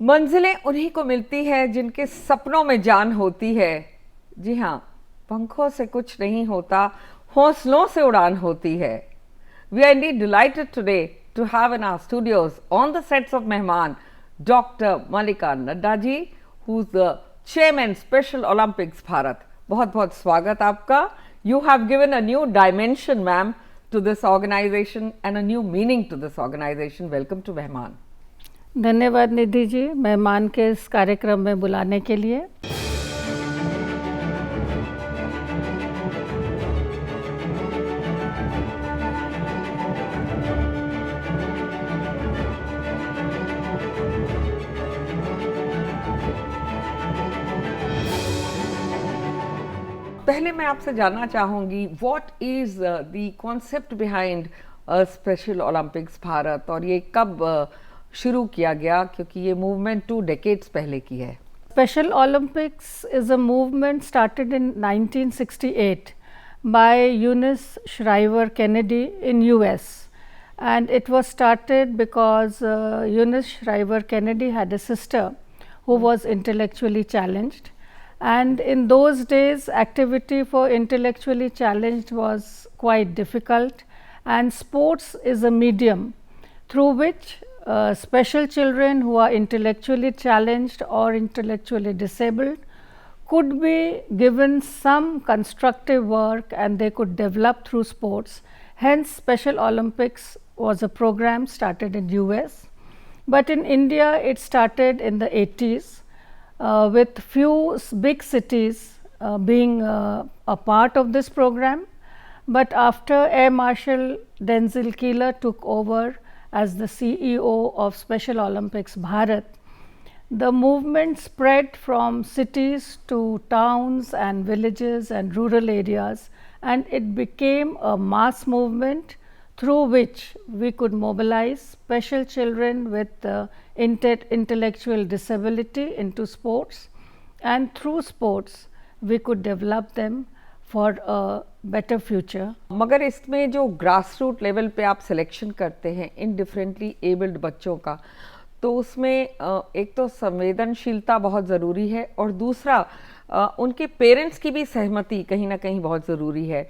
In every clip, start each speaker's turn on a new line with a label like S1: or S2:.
S1: मंजिलें उन्हीं को मिलती है जिनके सपनों में जान होती है। जी हाँ, पंखों से कुछ नहीं होता, हौसलों से उड़ान होती है। We are indeed delighted today to have in our studios on the sets of Mehman Dr. Malika Nadda ji, who's the chairman Special Olympics Bharat. बहुत बहुत स्वागत आपका. You have given a new dimension, ma'am, to this organization and a new meaning to this organization. Welcome to Mehman.
S2: धन्यवाद निधि जी, मेहमान के इस कार्यक्रम में बुलाने के लिए।
S1: पहले मैं आपसे जानना चाहूँगी what is the concept behind special Olympics Bharat, और ये कब शुरू किया गया, क्योंकि ये मूवमेंट 2 डेकेड्स पहले की है।
S2: Special Olympics is a movement started in 1968 by Eunice Shriver Kennedy in US, and it was started because Eunice Shriver Kennedy had a sister who was intellectually challenged, and in those days activity for intellectually challenged was quite difficult, and sports is a medium through which special children who are intellectually challenged or intellectually disabled could be given some constructive work and they could develop through sports. Hence, Special Olympics was a program started in US, but in India it started in the 80s with few big cities being a part of this program. But after Air Marshal Denzil Keeler took over as the CEO of Special Olympics Bharat, the movement spread from cities to towns and villages and rural areas, and it became a mass movement through which we could mobilize special children with intellectual disability into sports, and through sports we could develop them for a better future.
S1: मगर इसमें जो grass root level पे आप selection करते हैं इन differently abled बच्चों का, तो उसमें एक तो संवेदनशीलता बहुत ज़रूरी है और दूसरा उनके पेरेंट्स की भी सहमति कहीं ना कहीं बहुत ज़रूरी है।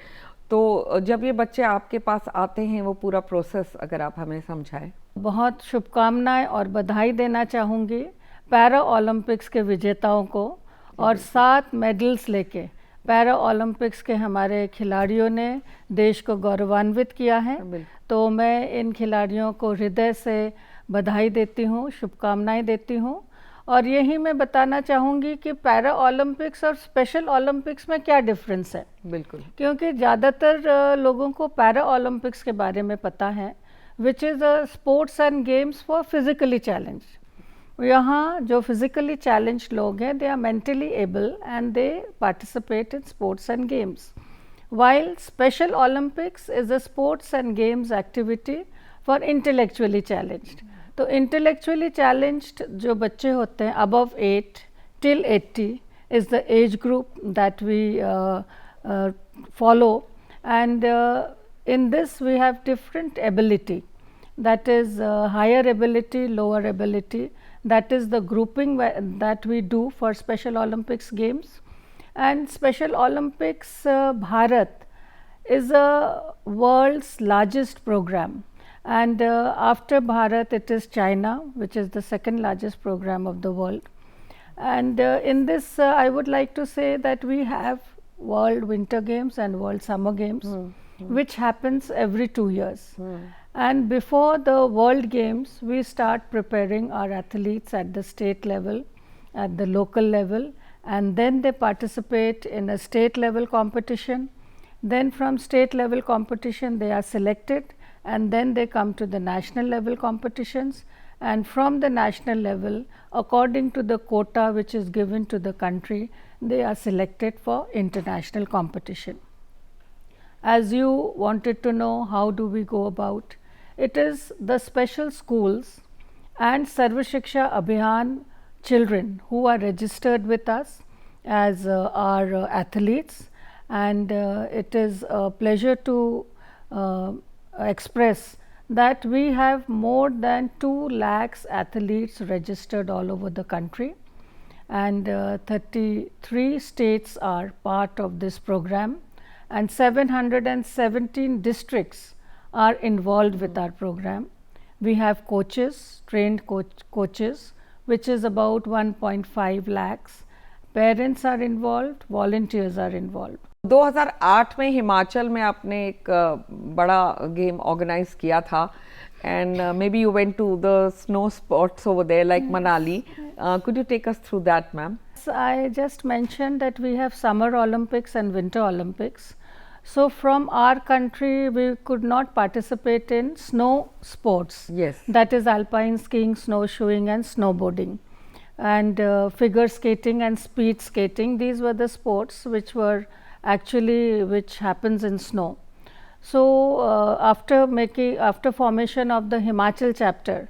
S1: तो जब ये बच्चे आपके पास आते हैं, वो पूरा प्रोसेस अगर आप हमें समझाएं।
S2: बहुत शुभकामनाएं और बधाई देना चाहूँगी पैरा ओलंपिक्स के विजेताओं को, और 7 मेडल्स लेके पैरा ओलंपिक्स के हमारे खिलाड़ियों ने देश को गौरवान्वित किया है। तो मैं इन खिलाड़ियों को हृदय से बधाई देती हूँ, शुभकामनाएं देती हूँ। और यही मैं बताना चाहूँगी कि पैरा ओलंपिक्स और स्पेशल ओलंपिक्स में क्या डिफरेंस है।
S1: बिल्कुल,
S2: क्योंकि ज़्यादातर लोगों को पैरा ओलंपिक्स के बारे में पता है, which is a sports and games for physically challenged. यहाँ जो फिजिकली चैलेंज लोग हैं, they are mentally able and they participate in sports and games, while Special Olympics is a sports and games activity for intellectually challenged. तो intellectually challenged जो बच्चे होते हैं above 8 till 80 is the age group that we follow, and in this we have different ability, that is higher ability, lower ability. That is the grouping that we do for Special Olympics Games. And Special Olympics Bharat is a world's largest program, and after Bharat it is China, which is the second largest program of the world. And in this I would like to say that we have World Winter Games and World Summer Games, which happens every 2 years. And before the World Games, we start preparing our athletes at the state level, at the local level, and then they participate in a state level competition. Then from state level competition they are selected, and then they come to the national level competitions, and from the national level, according to the quota which is given to the country, they are selected for international competition. As you wanted to know how do we go about, it is the special schools and Sarva Shiksha Abhiyan children who are registered with us as our athletes, and it is a pleasure to express that we have more than 2 lakhs athletes registered all over the country, and 33 states are part of this program, and 717 districts are involved with our program. We have coaches, trained coaches, which is about 1.5 lakhs. Parents are involved, volunteers are involved.
S1: 2008 में हिमाचल में आपने एक बड़ा game organise किया था, and maybe you went to the snow spots over there like Manali. Could you take us through that, ma'am?
S2: I just mentioned that we have Summer Olympics and Winter Olympics. So from our country, we could not participate in snow sports.
S1: Yes.
S2: That is alpine skiing, snowshoeing and snowboarding, and figure skating and speed skating. These were the sports which happens in snow. So after formation of the Himachal chapter,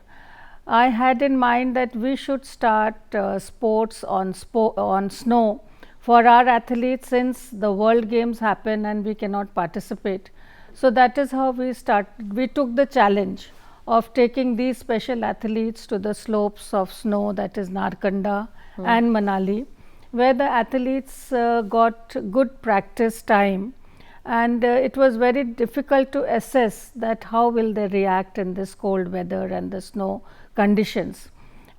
S2: I had in mind that we should start sports on snow for our athletes, since the World Games happen and we cannot participate. So that is how we took the challenge of taking these special athletes to the slopes of snow, that is Narkanda and Manali, where the athletes got good practice time, and it was very difficult to assess that how will they react in this cold weather and the snow conditions.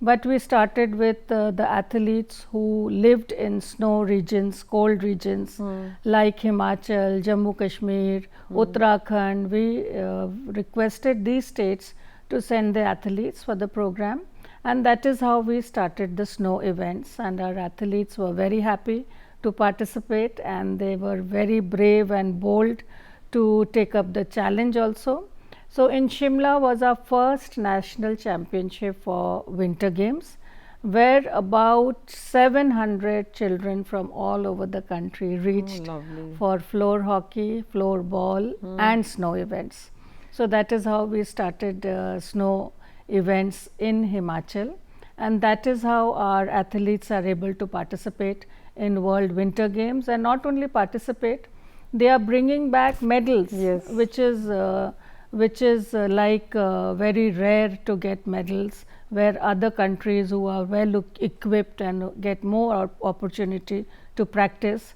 S2: But we started with the athletes who lived in snow regions, cold regions like Himachal, Jammu Kashmir, Uttarakhand. We requested these states to send the athletes for the program, and that is how we started the snow events, and our athletes were very happy to participate, and they were very brave and bold to take up the challenge also. So in Shimla was our first national championship for Winter Games, where about 700 children from all over the country reached for floor hockey, floor ball and snow events. So that is how we started snow events in Himachal, and that is how our athletes are able to participate in World Winter Games, and not only participate, they are bringing back medals,
S1: Yes.
S2: which is very rare to get medals, where other countries who are well equipped and get more opportunity to practice,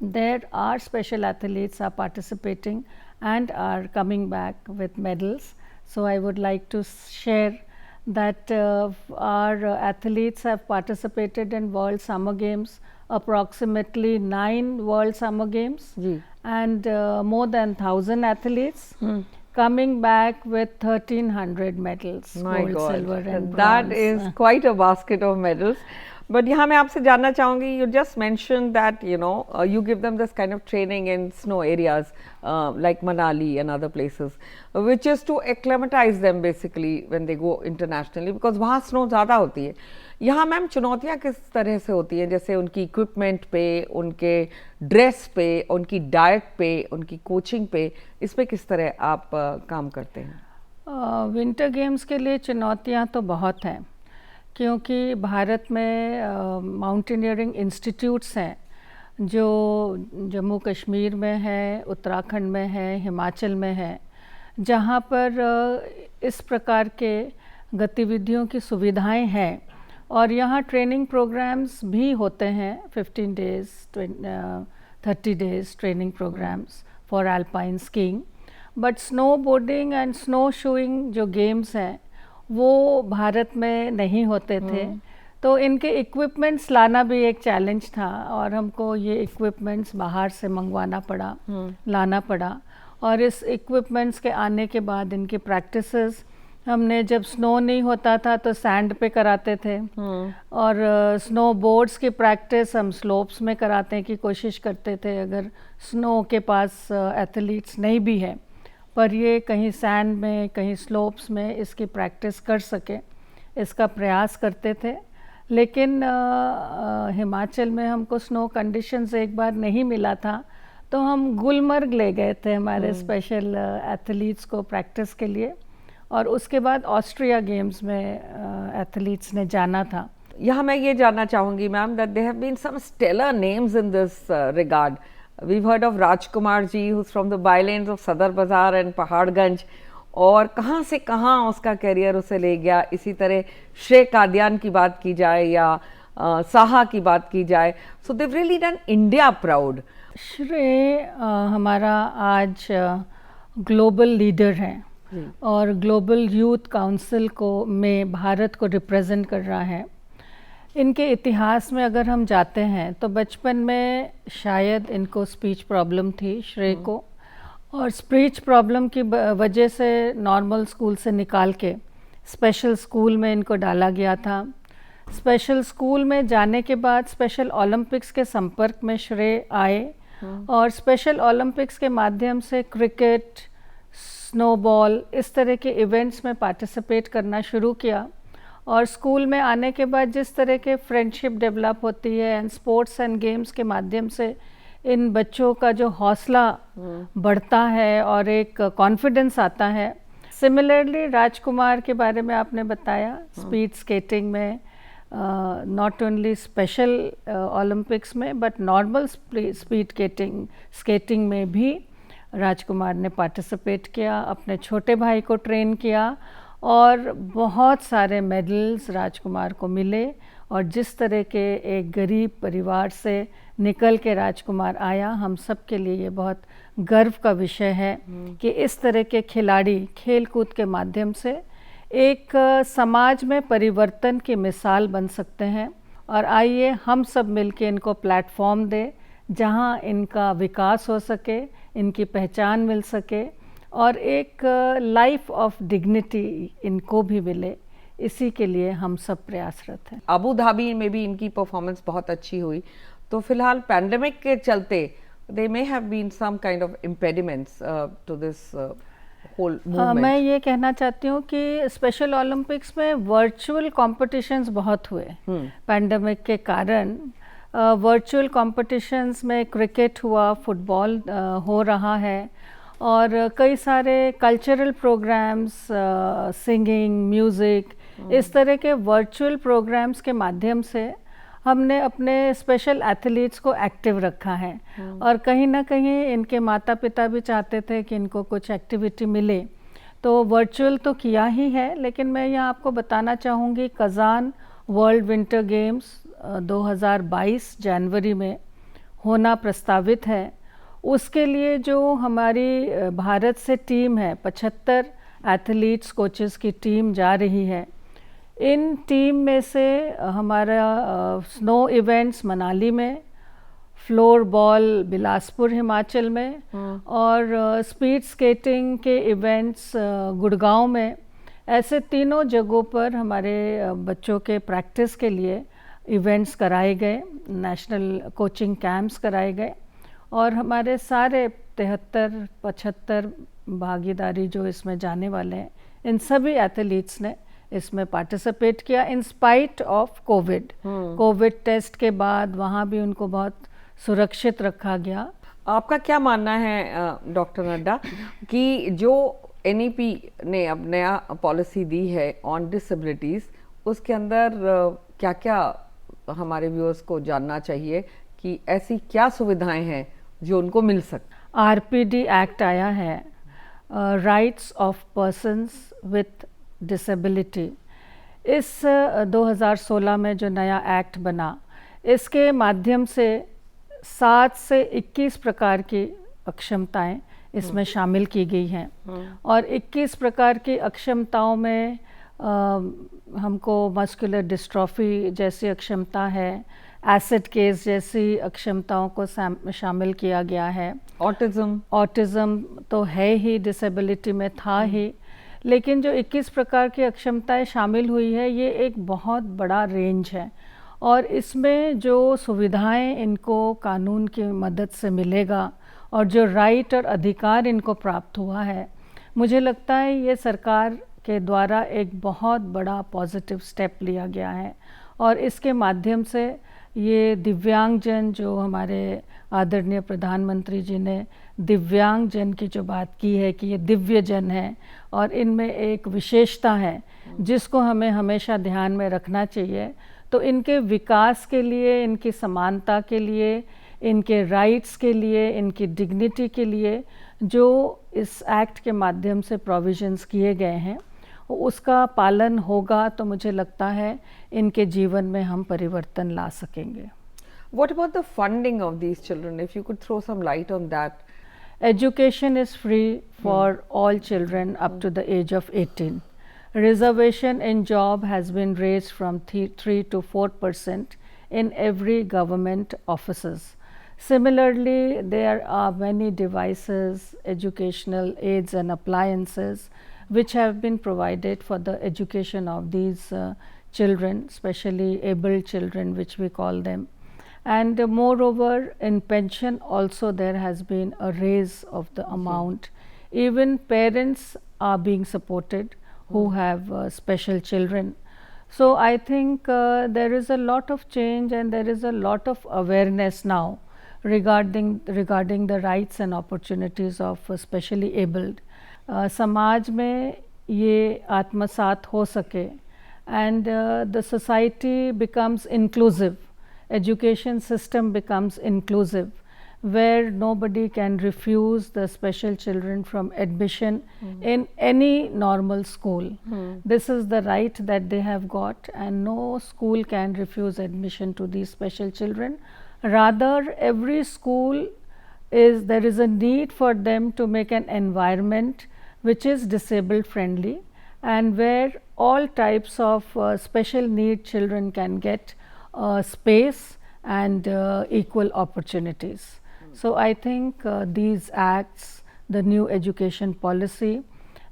S2: there are special athletes are participating and are coming back with medals. So I would like to share that our athletes have participated in World Summer Games, approximately 9 World Summer Games, and more than 1,000 athletes coming back with 1,300 medals,
S1: My
S2: gold,
S1: God,
S2: silver and
S1: that
S2: bronze.
S1: is quite a basket of medals. But यहाँ मैं आपसे जानना चाहूँगी, you just mentioned that you give them this kind of training in snow areas like Manali and other places, which is to acclimatize them basically when they go internationally, because वहाँ snow ज़्यादा होती है. यहाँ ma'am चुनौतियाँ किस तरह से होती हैं, जैसे उनकी इक्विपमेंट पे, उनके ड्रेस पे, उनकी डाइट पे, उनकी कोचिंग पे, इस पे किस तरह आप काम करते हैं?
S2: विंटर गेम्स के लिए चुनौतियाँ तो बहुत हैं, क्योंकि भारत में माउंटेनियरिंग इंस्टीट्यूट्स हैं जो जम्मू कश्मीर में है, उत्तराखंड में है, हिमाचल में है, जहाँ पर इस प्रकार के गतिविधियों की सुविधाएं हैं, और यहाँ ट्रेनिंग प्रोग्राम्स भी होते हैं, 15 days 30 days training programs for alpine skiing. But snow boarding and snow shoeing जो गेम्स हैं वो भारत में नहीं होते थे, तो इनके इक्विपमेंट्स लाना भी एक चैलेंज था, और हमको ये इक्विपमेंट्स बाहर से मंगवाना पड़ा, लाना पड़ा. और इस इक्विपमेंट्स के आने के बाद इनकी प्रैक्टिसेस हमने, जब स्नो नहीं होता था तो सैंड पे कराते थे, और स्नो बोर्ड्स की प्रैक्टिस हम स्लोप्स में कराने की कोशिश करते थे, अगर स्नो के पास एथलीट्स नहीं भी है, पर ये कहीं सैंड में, कहीं स्लोप्स में इसकी प्रैक्टिस कर सके, इसका प्रयास करते थे. लेकिन हिमाचल में हमको स्नो कंडीशंस एक बार नहीं मिला था, तो हम गुलमर्ग ले गए थे हमारे स्पेशल एथलीट्स को प्रैक्टिस के लिए, और उसके बाद ऑस्ट्रिया गेम्स में एथलीट्स ने जाना था.
S1: यहाँ मैं ये जानना चाहूँगी ma'am, that there have been some stellar names in this regard. We've heard of Rajkumar ji, who's from the bylanes of Sadar Bazaar and Paharganj. और कहाँ से कहाँ उसका करियर उसे ले गया। इसी तरह श्रेय कादियान की बात की जाए या साहा की बात की जाए, सो देव रियली डन इंडिया प्राउड।
S2: श्रेय हमारा आज ग्लोबल लीडर हैं और ग्लोबल यूथ काउंसिल को में भारत को रिप्रेजेंट कर रहा है। इनके इतिहास में अगर हम जाते हैं तो बचपन में शायद इनको स्पीच प्रॉब्लम थी श्रेय को, और स्पीच प्रॉब्लम की वजह से नॉर्मल स्कूल से निकाल के स्पेशल स्कूल में इनको डाला गया था। स्पेशल स्कूल में जाने के बाद स्पेशल ओलंपिक्स के संपर्क में श्रेय आए और स्पेशल ओलंपिक्स के माध्यम से क्रिकेट, स्नोबॉल, इस तरह के इवेंट्स में पार्टिसिपेट करना शुरू किया। और स्कूल में आने के बाद जिस तरह के फ्रेंडशिप डेवलप होती है एंड स्पोर्ट्स एंड गेम्स के माध्यम से इन बच्चों का जो हौसला बढ़ता है और एक कॉन्फिडेंस आता है। सिमिलरली राजकुमार के बारे में आपने बताया, स्पीड स्केटिंग में नॉट ओनली स्पेशल ओलंपिक्स में बट नॉर्मल स्पीड स्केटिंग में भी राजकुमार ने पार्टिसिपेट किया, अपने छोटे भाई को ट्रेन किया और बहुत सारे मेडल्स राजकुमार को मिले। और जिस तरह के एक गरीब परिवार से निकल के राजकुमार आया, हम सब के लिए ये बहुत गर्व का विषय है कि इस तरह के खिलाड़ी खेलकूद के माध्यम से एक समाज में परिवर्तन की मिसाल बन सकते हैं। और आइए हम सब मिलके इनको प्लेटफॉर्म दें जहां इनका विकास हो सके, इनकी पहचान मिल सके और एक लाइफ ऑफ डिग्निटी इनको भी मिले। इसी के लिए हम सब प्रयासरत हैं।
S1: अबू धाबी में भी इनकी परफॉर्मेंस बहुत अच्छी हुई, तो फिलहाल पैंडेमिक के चलते they may have been some kind of impediments to this whole movement.
S2: मैं ये कहना चाहती हूँ कि स्पेशल ओलंपिक्स में वर्चुअल कॉम्पिटिशन्स बहुत हुए पैंडेमिक के कारण। वर्चुअल कॉम्पिटिशन्स में क्रिकेट हुआ, फुटबॉल हो रहा है और कई सारे कल्चरल प्रोग्राम्स, सिंगिंग, म्यूज़िक, इस तरह के वर्चुअल प्रोग्राम्स के माध्यम से हमने अपने स्पेशल एथलीट्स को एक्टिव रखा है। और कहीं ना कहीं इनके माता पिता भी चाहते थे कि इनको कुछ एक्टिविटी मिले, तो वर्चुअल तो किया ही है। लेकिन मैं यहाँ आपको बताना चाहूँगी कज़ान वर्ल्ड विंटर गेम्स 2022 जनवरी में होना प्रस्तावित है। उसके लिए जो हमारी भारत से टीम है, 75 एथलीट्स कोचेस की टीम जा रही है। इन टीम में से हमारा स्नो इवेंट्स मनाली में, फ्लोर बॉल बिलासपुर हिमाचल में और स्पीड स्केटिंग के इवेंट्स गुड़गांव में, ऐसे तीनों जगहों पर हमारे बच्चों के प्रैक्टिस के लिए इवेंट्स कराए गए, नेशनल कोचिंग कैंप्स कराए गए और हमारे सारे 73-75 भागीदारी जो इसमें जाने वाले हैं, इन सभी एथलीट्स ने इसमें पार्टिसिपेट किया in spite of Covid test के बाद वहाँ भी उनको बहुत सुरक्षित रखा गया।
S1: आपका क्या मानना है डॉक्टर नड्डा कि जो NEP ने अब नया पॉलिसी दी है ऑन डिसेबिलिटीज़, उसके अंदर क्या क्या हमारे व्यूअर्स को जानना चाहिए कि ऐसी क्या सुविधाएं हैं जो उनको मिल सकती?
S2: RPD एक्ट आया है, rights of persons with disability. इस 2016 में जो नया एक्ट बना, इसके माध्यम से 7 से 21 प्रकार की अक्षमताएं इसमें शामिल की गई हैं और 21 प्रकार की अक्षमताओं में हमको मस्कुलर डिस्ट्रॉफी जैसी अक्षमता है, एसिड केस जैसी अक्षमताओं को शामिल किया गया है। ऑटिज्म तो है ही, डिसेबिलिटी में था ही, लेकिन जो 21 प्रकार की अक्षमताएं शामिल हुई है, ये एक बहुत बड़ा रेंज है और इसमें जो सुविधाएं इनको कानून की मदद से मिलेगा और जो राइट और अधिकार इनको प्राप्त हुआ है, मुझे लगता है ये सरकार के द्वारा एक बहुत बड़ा पॉजिटिव स्टेप लिया गया है। और इसके माध्यम से ये दिव्यांगजन, जो हमारे आदरणीय प्रधानमंत्री जी ने दिव्यांगजन की जो बात की है कि ये दिव्य जन है और इनमें एक विशेषता है जिसको हमें हमेशा ध्यान में रखना चाहिए, तो इनके विकास के लिए, इनकी समानता के लिए, इनके राइट्स के लिए, इनकी डिग्निटी के लिए जो इस एक्ट के माध्यम से प्रोविजंस किए गए हैं उसका पालन होगा तो मुझे लगता है इनके जीवन में हम परिवर्तन ला सकेंगे।
S1: What about the funding of these children? If you could throw some light on that.
S2: Education is free for all children up to the age of 18. Reservation in job has been raised from 3 to 4% in every government offices. Similarly, there are many devices, educational aids and appliances which have been provided for the education of these children, especially able children which we call them. And moreover, in pension also there has been a raise of the amount. Even parents are being supported who have special children. So I think there is a lot of change and there is a lot of awareness now regarding the rights and opportunities of specially abled. समाज में ये आत्मसात हो सके and the society becomes inclusive. Education system becomes inclusive where nobody can refuse the special children from admission in any normal school. This is the right that they have got and no school can refuse admission to these special children. Rather, every school there is a need for them to make an environment which is disabled friendly and where all types of special need children can get space and equal opportunities. So I think these acts, the new education policy,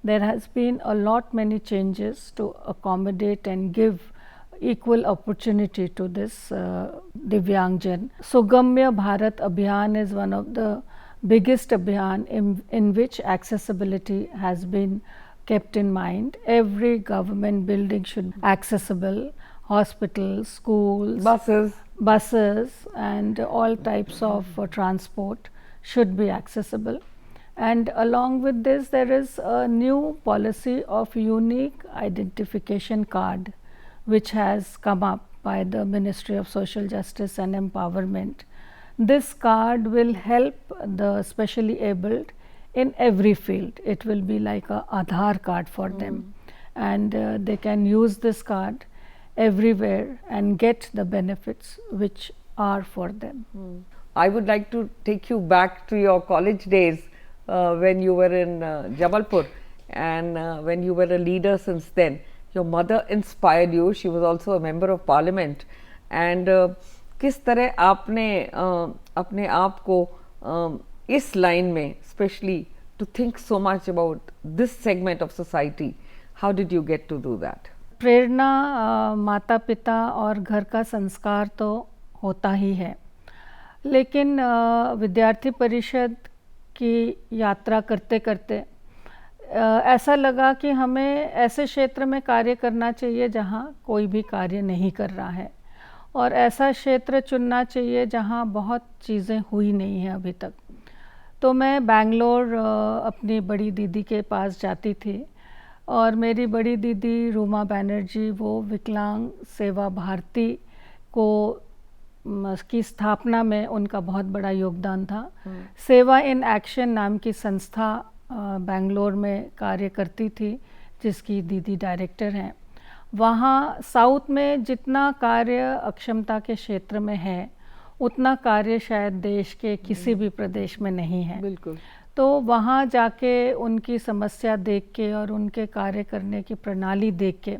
S2: there has been a lot many changes to accommodate and give equal opportunity to this Divyangjan. Sugamya Bharat Abhiyan is one of the biggest abhiyan in which accessibility has been kept in mind. Every government building should be accessible. Hospitals, schools, buses and all types of transport should be accessible. And along with this, there is a new policy of unique identification card which has come up by the Ministry of Social Justice and Empowerment. This card will help the specially abled in every field. It will be like a Aadhaar card for them and they can use this card everywhere and get the benefits which are for them.
S1: I would like to take you back to your college days when you were in Jabalpur and when you were a leader since then. Your mother inspired you. She was also a member of parliament. And किस तरह आपने अपने आप को इस line में especially to think so much about this segment of society, how did you get to do that?
S2: प्रेरणा माता पिता और घर का संस्कार तो होता ही है, लेकिन विद्यार्थी परिषद की यात्रा करते करते ऐसा लगा कि हमें ऐसे क्षेत्र में कार्य करना चाहिए जहाँ कोई भी कार्य नहीं कर रहा है और ऐसा क्षेत्र चुनना चाहिए जहाँ बहुत चीज़ें हुई नहीं हैं अभी तक। तो मैं बेंगलोर अपनी बड़ी दीदी के पास जाती थी और मेरी बड़ी दीदी रूमा बैनर्जी वो विकलांग सेवा भारती की स्थापना में उनका बहुत बड़ा योगदान था। सेवा इन एक्शन नाम की संस्था बेंगलोर में कार्य करती थी जिसकी दीदी डायरेक्टर हैं। वहाँ साउथ में जितना कार्य अक्षमता के क्षेत्र में है उतना कार्य शायद देश के किसी भी प्रदेश में नहीं है।
S1: बिल्कुल।
S2: तो वहाँ जाके उनकी समस्या देख के और उनके कार्य करने की प्रणाली देख के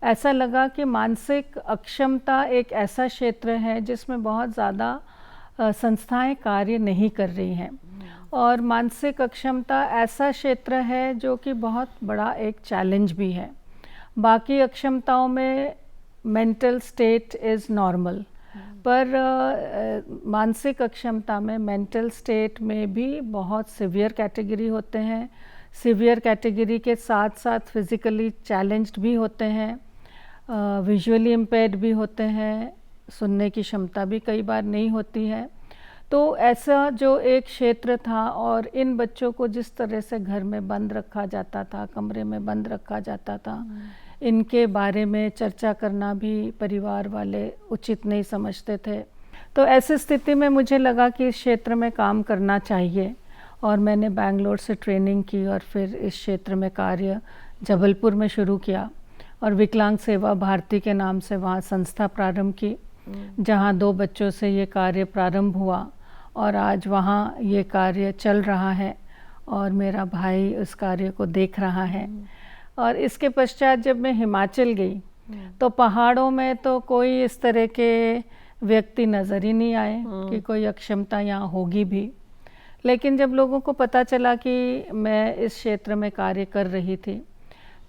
S2: ऐसा लगा कि मानसिक अक्षमता एक ऐसा क्षेत्र है जिसमें बहुत ज़्यादा संस्थाएं कार्य नहीं कर रही हैं और मानसिक अक्षमता ऐसा क्षेत्र है जो कि बहुत बड़ा एक चैलेंज भी है। बाकी अक्षमताओं में मेंटल स्टेट इज़ नॉर्मल, पर मानसिक अक्षमता में मेंटल स्टेट में भी बहुत सीवियर कैटेगरी होते हैं। सीवियर कैटेगरी के साथ साथ फिज़िकली चैलेंज्ड भी होते हैं, विजुअली इम्पेयर्ड भी होते हैं, सुनने की क्षमता भी कई बार नहीं होती है। तो ऐसा जो एक क्षेत्र था और इन बच्चों को जिस तरह से घर में बंद रखा जाता था, कमरे में बंद रखा जाता था, इनके बारे में चर्चा करना भी परिवार वाले उचित नहीं समझते थे। तो ऐसी स्थिति में मुझे लगा कि इस क्षेत्र में काम करना चाहिए और मैंने बैंगलोर से ट्रेनिंग की और फिर इस क्षेत्र में कार्य जबलपुर में शुरू किया और विकलांग सेवा भारती के नाम से वहाँ संस्था प्रारंभ की, जहाँ 2 बच्चों से ये कार्य प्रारंभ हुआ और आज वहाँ ये कार्य चल रहा है और मेरा भाई उस कार्य को देख रहा है। और इसके पश्चात जब मैं हिमाचल गई तो पहाड़ों में तो कोई इस तरह के व्यक्ति नज़र ही नहीं आए कि कोई अक्षमता यहाँ होगी भी। लेकिन जब लोगों को पता चला कि मैं इस क्षेत्र में कार्य कर रही थी,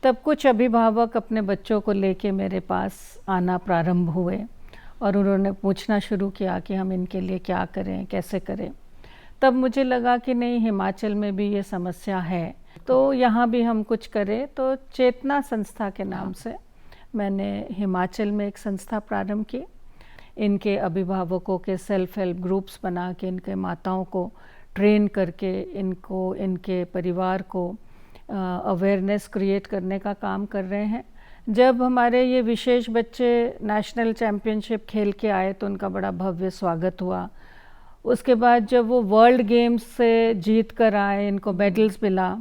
S2: तब कुछ अभिभावक अपने बच्चों को लेके मेरे पास आना प्रारंभ हुए और उन्होंने पूछना शुरू किया कि हम इनके लिए क्या करें, कैसे करें। तब मुझे लगा कि नहीं, हिमाचल में भी ये समस्या है, तो यहाँ भी हम कुछ करें। तो चेतना संस्था के नाम से मैंने हिमाचल में एक संस्था प्रारंभ की। इनके अभिभावकों के सेल्फ हेल्प ग्रुप्स बना के इनके माताओं को ट्रेन करके इनको, इनके परिवार को अवेयरनेस क्रिएट करने का काम कर रहे हैं। जब हमारे ये विशेष बच्चे नेशनल चैम्पियनशिप खेल के आए तो उनका बड़ा भव्य स्वागत हुआ। उसके बाद जब वो वर्ल्ड गेम्स से जीत कर आए, इनको मेडल्स मिला।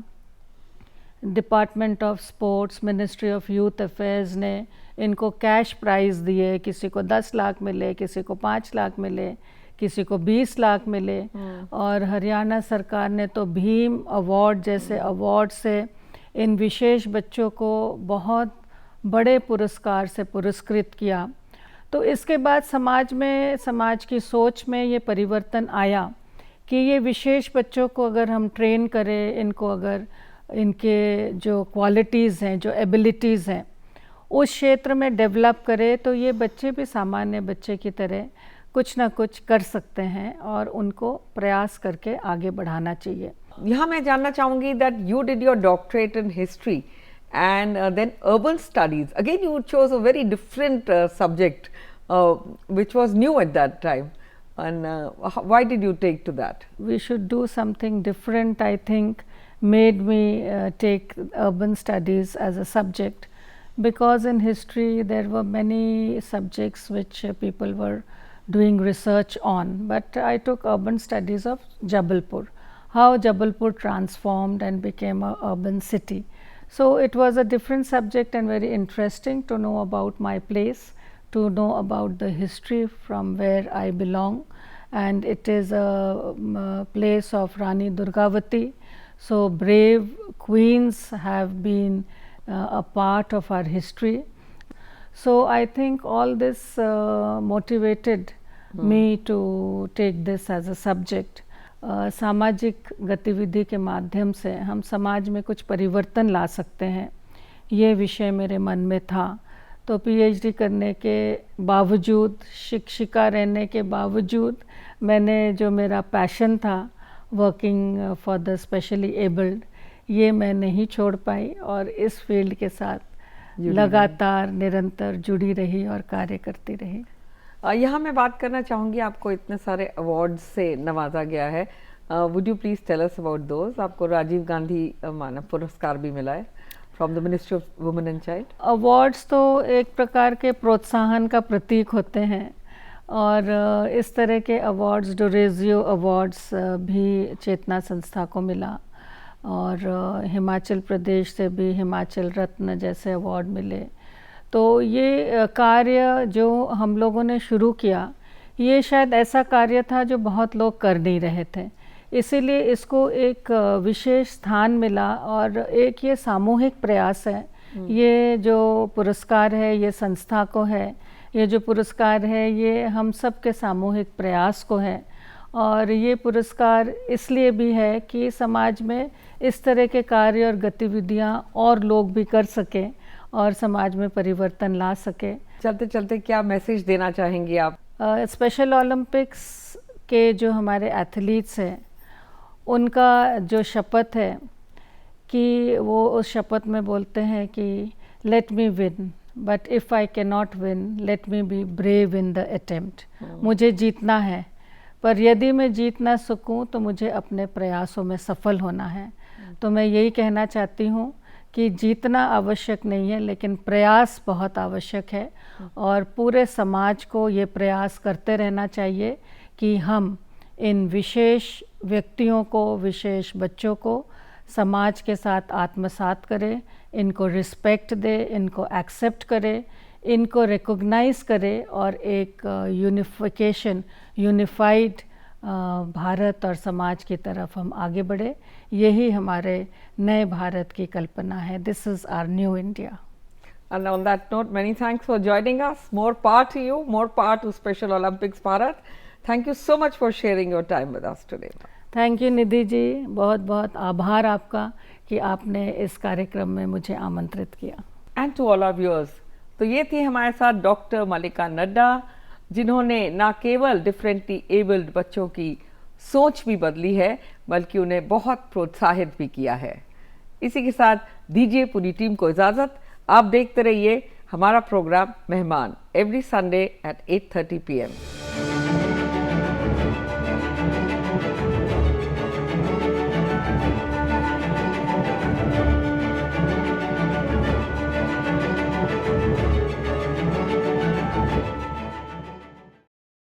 S2: Department of sports, ministry of youth affairs ने इनको कैश प्राइज़ दिए, किसी को 10 लाख मिले, किसी को 5 लाख मिले, किसी को 20 लाख मिले। और हरियाणा सरकार ने तो भीम अवार्ड जैसे अवार्ड से इन विशेष बच्चों को बहुत बड़े पुरस्कार से पुरस्कृत किया। तो इसके बाद समाज में, समाज की सोच में ये परिवर्तन आया कि ये विशेष बच्चों को अगर हम ट्रेन करें, इनको अगर इनके जो क्वालिटीज़ हैं, जो एबिलिटीज़ हैं, उस क्षेत्र में डेवलप करें तो ये बच्चे भी सामान्य बच्चे की तरह कुछ ना कुछ कर सकते हैं और उनको प्रयास करके आगे बढ़ाना चाहिए।
S1: यहाँ मैं जानना चाहूँगी that you did your doctorate in history and then urban studies. Again, you chose a very different subject, which was new at that time. And why did you take to that?
S2: We should do something different, I think, made me take urban studies as a subject, because in history there were many subjects which people were doing research on, but I took urban studies of Jabalpur, how Jabalpur transformed and became an urban city. So it was a different subject and very interesting to know about my place, to know about the history from where I belong, and it is a place of Rani Durgavati. So brave queens have been a part of our history. So I think all this motivated me to take this as a subject. सामाजिक गतिविधि के माध्यम से हम समाज में कुछ परिवर्तन ला सकते हैं, ये विषय मेरे मन में था। तो पीएचडी करने के बावजूद, शिक्षिका रहने के बावजूद, मैंने जो मेरा पैशन था working for the specially abled, ये मैं नहीं छोड़ पाई और इस फील्ड के साथ लगातार निरंतर जुड़ी रही और कार्य करती रही।
S1: यहाँ मैं बात करना चाहूँगी, आपको इतने सारे अवार्ड से नवाजा गया है, would you please tell us about those? आपको राजीव गांधी मानव पुरस्कार भी मिला है from the ministry of women and child.
S2: Awards तो एक प्रकार के प्रोत्साहन का प्रतीक होते हैं और इस तरह के अवार्ड्स, डोरेजियो अवार्ड्स भी चेतना संस्था को मिला और हिमाचल प्रदेश से भी हिमाचल रत्न जैसे अवार्ड मिले। तो ये कार्य जो हम लोगों ने शुरू किया, ये शायद ऐसा कार्य था जो बहुत लोग कर नहीं रहे थे, इसीलिए इसको एक विशेष स्थान मिला और एक ये सामूहिक प्रयास है। ये जो पुरस्कार है ये संस्था को है, ये जो पुरस्कार है ये हम सब के सामूहिक प्रयास को है और ये पुरस्कार इसलिए भी है कि समाज में इस तरह के कार्य और गतिविधियाँ और लोग भी कर सकें और समाज में परिवर्तन ला सके।
S1: चलते चलते क्या मैसेज देना चाहेंगी आप?
S2: स्पेशल ओलंपिक्स के जो हमारे एथलीट्स हैं, उनका जो शपथ है कि वो उस शपथ में बोलते हैं कि let me win but if I can not win let me be brave in the attempt. मुझे जीतना है, पर यदि मैं जीत ना सकूं तो मुझे अपने प्रयासों में सफल होना है। तो मैं यही कहना चाहती हूँ कि जीतना आवश्यक नहीं है, लेकिन प्रयास बहुत आवश्यक है और पूरे समाज को ये प्रयास करते रहना चाहिए कि हम इन विशेष व्यक्तियों को, विशेष बच्चों को समाज के साथ आत्मसात करे, इनको रिस्पेक्ट दे, इनको एक्सेप्ट करे, इनको रिकॉग्नाइज करे और एक यूनिफाइड भारत और समाज की तरफ हम आगे बढ़े। यही हमारे नए भारत की कल्पना है। This is our new India.
S1: And on that note, many thanks for joining us. More power to you, more power to Special Olympics Bharat. Thank you so much for sharing your time with us today.
S2: Thank you Nidhi ji, बहुत बहुत आभार आपका कि आपने इस कार्यक्रम में मुझे आमंत्रित किया।
S1: And to all our viewers, तो ये थी हमारे साथ डॉक्टर मल्लिका नड्डा, जिन्होंने ना केवल डिफरेंटली एबल्ड बच्चों की सोच भी बदली है, बल्कि उन्हें बहुत प्रोत्साहित भी किया है। इसी के साथ दीजिए पूरी टीम को इजाज़त। आप देखते रहिए हमारा प्रोग्राम मेहमान एवरी संडे एट 8:30 PM।